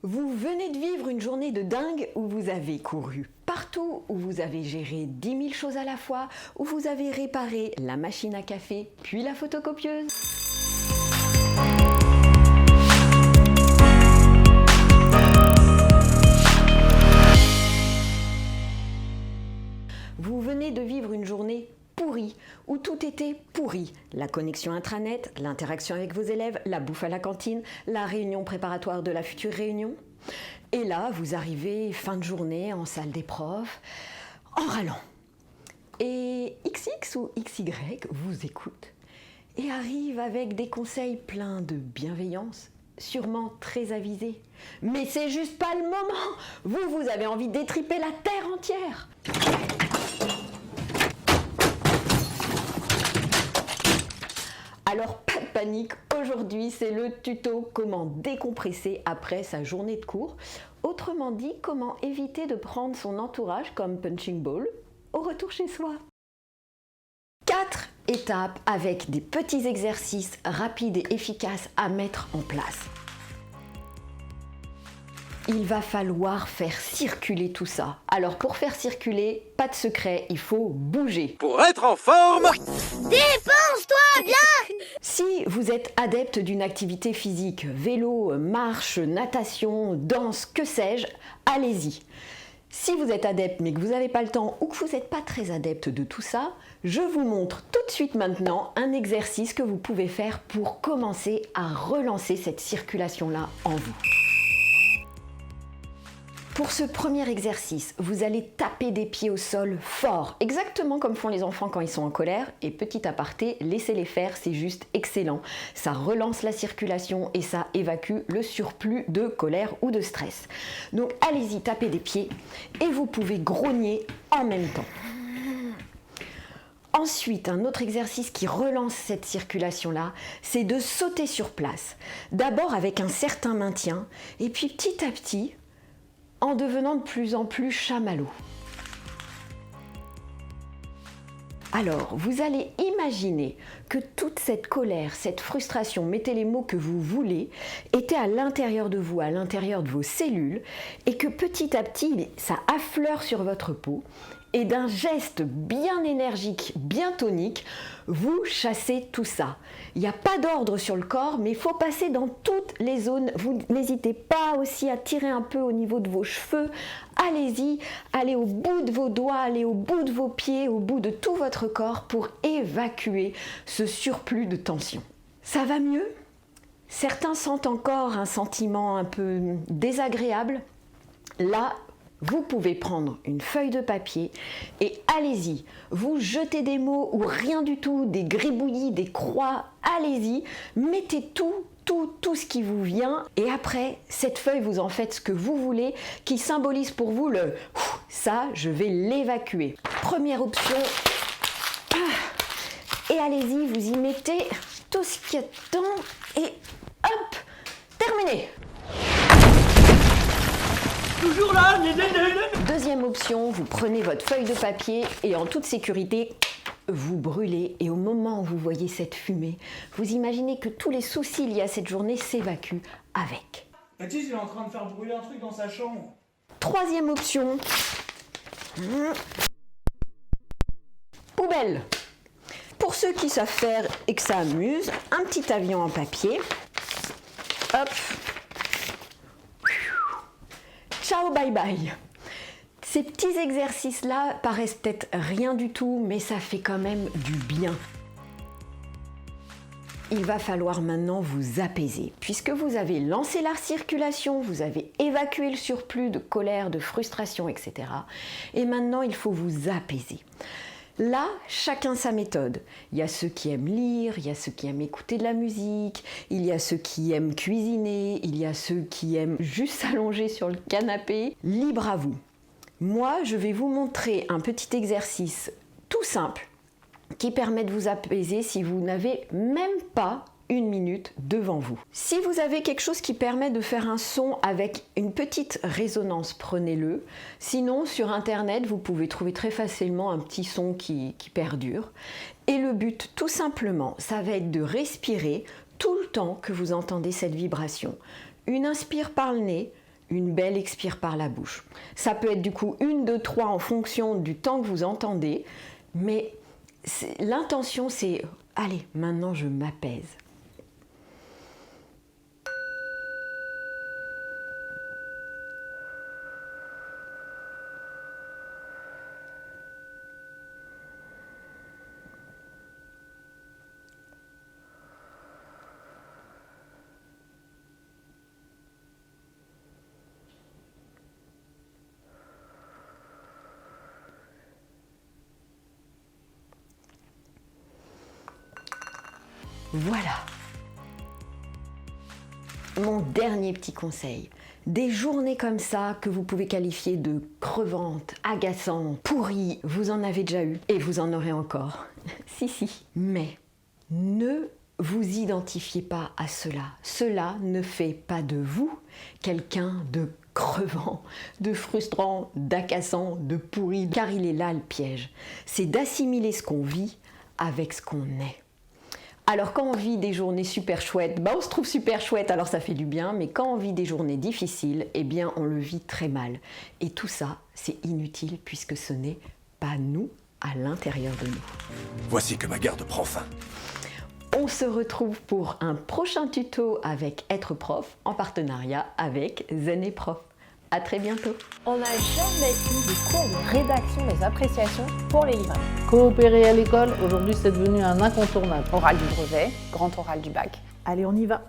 Vous venez de vivre une journée de dingue où vous avez couru partout, où vous avez géré 10 000 choses à la fois, où vous avez réparé la machine à café, puis la photocopieuse. Vous venez de vivre une journée pourrie, où tout était pourri. La connexion intranet, l'interaction avec vos élèves, la bouffe à la cantine, la réunion préparatoire de la future réunion. Et là, vous arrivez fin de journée en salle des profs, en râlant. Et XX ou XY vous écoute et arrive avec des conseils pleins de bienveillance, sûrement très avisés. Mais c'est juste pas le moment. Vous avez envie d'étriper la terre entière. Alors pas de panique, aujourd'hui c'est le tuto comment décompresser après sa journée de cours. Autrement dit, comment éviter de prendre son entourage comme punching ball au retour chez soi. 4 étapes avec des petits exercices rapides et efficaces à mettre en place. Il va falloir faire circuler tout ça. Alors pour faire circuler, pas de secret, il faut bouger. Pour être en forme, dépense-toi bien. Si vous êtes adepte d'une activité physique, vélo, marche, natation, danse, que sais-je, allez-y. Si vous êtes adepte mais que vous n'avez pas le temps ou que vous n'êtes pas très adepte de tout ça, je vous montre tout de suite maintenant un exercice que vous pouvez faire pour commencer à relancer cette circulation-là en vous. Pour ce premier exercice, vous allez taper des pieds au sol fort, exactement comme font les enfants quand ils sont en colère. Et petit aparté, laissez-les faire, c'est juste excellent. Ça relance la circulation et ça évacue le surplus de colère ou de stress. Donc allez-y, tapez des pieds et vous pouvez grogner en même temps. Ensuite, un autre exercice qui relance cette circulation-là, c'est de sauter sur place. D'abord avec un certain maintien et puis petit à petit, en devenant de plus en plus chamallow. Alors, vous allez imaginer que toute cette colère, cette frustration, mettez les mots que vous voulez, était à l'intérieur de vous, à l'intérieur de vos cellules, et que petit à petit, ça affleure sur votre peau, et d'un geste bien énergique, bien tonique, vous chassez tout ça. Il n'y a pas d'ordre sur le corps, mais il faut passer dans toutes les zones. Vous n'hésitez pas aussi à tirer un peu au niveau de vos cheveux. Allez-y, allez au bout de vos doigts, allez au bout de vos pieds, au bout de tout votre corps pour évacuer ce surplus de tension. Ça va mieux ? Certains sentent encore un sentiment un peu désagréable. Là, vous pouvez prendre une feuille de papier et allez-y, vous jetez des mots ou rien du tout, des gribouillis, des croix, allez-y, mettez tout ce qui vous vient et après, cette feuille, vous en faites ce que vous voulez qui symbolise pour vous le « ça, je vais l'évacuer ». Première option, et allez-y, vous y mettez tout ce qu'il y a dedans et hop, terminé. toujours là. Deuxième option, vous prenez votre feuille de papier et en toute sécurité, vous brûlez. Et au moment où vous voyez cette fumée, vous imaginez que tous les soucis liés à cette journée s'évacuent avec. Mathis, il est en train de faire brûler un truc dans sa chambre. Troisième option, poubelle. Pour ceux qui savent faire et que ça amuse, un petit avion en papier. Hop. Ciao, bye bye. Ces petits exercices-là paraissent peut-être rien du tout, mais ça fait quand même du bien. Il va falloir maintenant vous apaiser. Puisque vous avez lancé la circulation, vous avez évacué le surplus de colère, de frustration, etc. Et maintenant, il faut vous apaiser. Là, chacun sa méthode. Il y a ceux qui aiment lire, il y a ceux qui aiment écouter de la musique, il y a ceux qui aiment cuisiner, il y a ceux qui aiment juste s'allonger sur le canapé. Libre à vous. Moi, je vais vous montrer un petit exercice tout simple qui permet de vous apaiser si vous n'avez même pas une minute devant vous. Si vous avez quelque chose qui permet de faire un son avec une petite résonance, prenez-le. Sinon, sur Internet, vous pouvez trouver très facilement un petit son qui perdure. Et le but, tout simplement, ça va être de respirer tout le temps que vous entendez cette vibration. Une inspire par le nez, une belle expire par la bouche. Ça peut être du coup 1, 2, 3 en fonction du temps que vous entendez, mais l'intention c'est « Allez, maintenant je m'apaise ». Voilà. Mon dernier petit conseil. Des journées comme ça que vous pouvez qualifier de crevantes, agaçantes, pourries, vous en avez déjà eu et vous en aurez encore. Si. Mais ne vous identifiez pas à cela. Cela ne fait pas de vous quelqu'un de crevant, de frustrant, d'agaçant, de pourri, car il est là le piège. C'est d'assimiler ce qu'on vit avec ce qu'on est. Alors quand on vit des journées super chouettes, on se trouve super chouette, alors ça fait du bien, mais quand on vit des journées difficiles, eh bien on le vit très mal. Et tout ça, c'est inutile puisque ce n'est pas nous à l'intérieur de nous. Voici que ma garde prend fin. On se retrouve pour un prochain tuto avec Être Prof en partenariat avec Zen et Prof. À très bientôt. On n'a jamais eu de cours de rédaction des appréciations pour les livrets. Coopérer à l'école, aujourd'hui c'est devenu un incontournable. Oral du brevet, grand oral du bac. Allez, on y va.